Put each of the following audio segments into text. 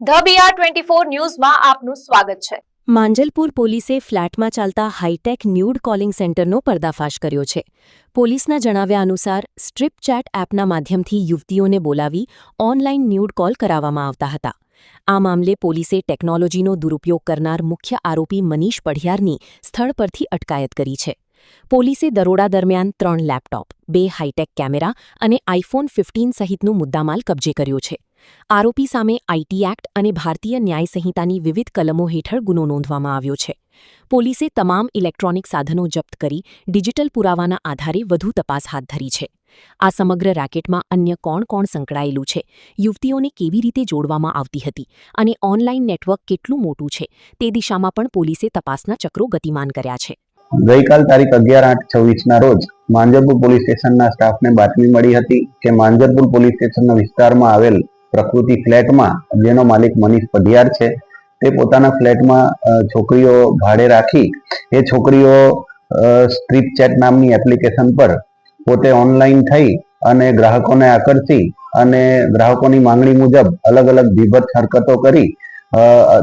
The BR24 ન્યૂઝમાં આપનું સ્વાગત છે। માંજલપુર પોલીસે ફ્લેટમાં ચાલતા હાઈટેક ન્યૂડ કોલિંગ સેન્ટરનો પર્દાફાશ કર્યો છે। પોલીસના જણાવ્યા અનુસાર સ્ટ્રીપ ચેટ એપના માધ્યમથી યુવતીઓને બોલાવી ઓનલાઈન ન્યૂડ કોલ કરાવવામાં આવતા હતા। આ મામલે પોલીસે ટેકનોલોજીનો દુરુપયોગ કરનાર મુખ્ય આરોપી મનીષ પઢિયારની સ્થળ પરથી અટકાયત કરી છે। પોલીસે દરોડા દરમિયાન 3 લેપટોપ, 2 હાઈટેક કેમેરા અને આઈફોન 15 સહિતનું મુદ્દામાલ કબજે કર્યો છે। આરોપી સામે આઈટી એક્ટ અને ભારતીય ન્યાય સંહિતાની વિવિધ કલમો હેઠળ ગુનો નોંધવામાં આવ્યો છે। પોલીસે તમામ ઇલેક્ટ્રોનિક સાધનો જપ્ત કરી ડિજિટલ પુરાવાના આધારે વધુ તપાસ હાથ ધરી છે। આ સમગ્ર રેકેટમાં અન્ય કોણ સંકળાયેલું છે, યુવતીઓને કેવી રીતે જોડવામાં આવતી હતી અને ઓનલાઈન નેટવર્ક કેટલું મોટું છે તે દિશામાં પણ પોલીસે તપાસના ચક્રો ગતિમાન કર્યા છે। ગઈકાલ તારીખ 11/8/24ના રોજ માંજલપુર પોલીસ સ્ટેશનના સ્ટાફને બાતમી મળી હતી કે માંજલપુર પોલીસ સ્ટેશનના વિસ્તારમાં આવેલ પ્રકૃતિ ફ્લેટમાં જેનો માલિક મનીષ પઢિયાર છે તે પોતાના ફ્લેટમાં છોકરીઓ ભાડે રાખી એ છોકરીઓ સ્ટ્રીપ ચેટ નામની એપ્લિકેશન પર પોતે ઓનલાઈન થઈ અને ગ્રાહકોને આકર્ષી અને ગ્રાહકોની માંગણી મુજબ અલગ અલગ બીભત્સ હરકતો કરી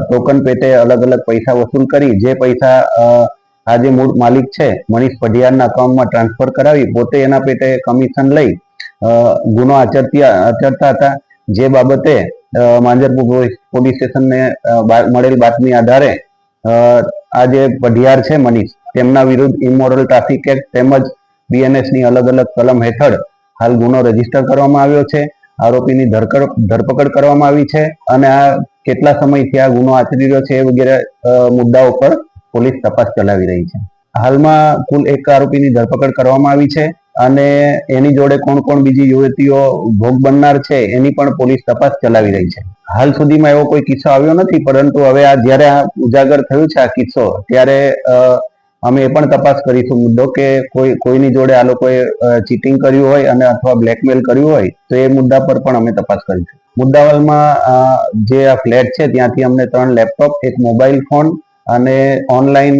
ટોકન પેટે અલગ અલગ પૈસા વસૂલ કરી જે પૈસા આ જે મૂળ માલિક છે મનીષ પઢિયારના અકાઉન્ટમાં ટ્રાન્સફર કરાવી પોતે એના પેટે કમિશન લઈ ગુનો આચરતા હતા। જે બાબતે માંજલપુર પોલીસ સ્ટેશનને મળેલ બાતમી આધારે આ જે પઢિયાર છે મનીષ તેમના વિરુદ્ધ ઇમોરલ ટ્રાફિક એક્ટ તેમજ બીએનએસની અલગ અલગ કલમ હેઠળ હાલ ગુનો રજીસ્ટર કરવામાં આવ્યો છે। આરોપીની ધરપકડ કરવામાં આવી છે અને આ કેટલા સમયથી આ ગુનો આચરી રહ્યો છે એ વગેરે મુદ્દાઓ પર પોલીસ તપાસ ચલાવી રહી છે। હાલમાં કુલ 1 આરોપીની ધરપકડ કરવામાં આવી છે અને એની જોડે કોણ બીજી યુવતીઓ ભોગ બનનાર છે એની પણ પોલીસ તપાસ ચલાવી રહી છે। હાલ સુધીમાં એવો કોઈ કિસ્સો આવ્યો નથી, પરંતુ હવે જ્યારે આ ઉજાગર થયું છે આ કિસ્સો ત્યારે અમે એ પણ તપાસ કરીશું મુદ્દો કે કોઈની જોડે આ લોકોએ ચીટિંગ કર્યું હોય અને અથવા બ્લેકમેલ કર્યું હોય તો એ મુદ્દા પર પણ અમે તપાસ કરીશું। મુદ્દાવાલમાં જે આ ફ્લેટ છે ત્યાંથી અમને 3 લેપટોપ, 1 મોબાઈલ ફોન અને ઓનલાઈન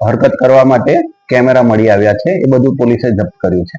હરકત કરવા માટે કેમેરા મળી આવ્યા છે। એ બધું પોલીસે જપ્ત કર્યું છે।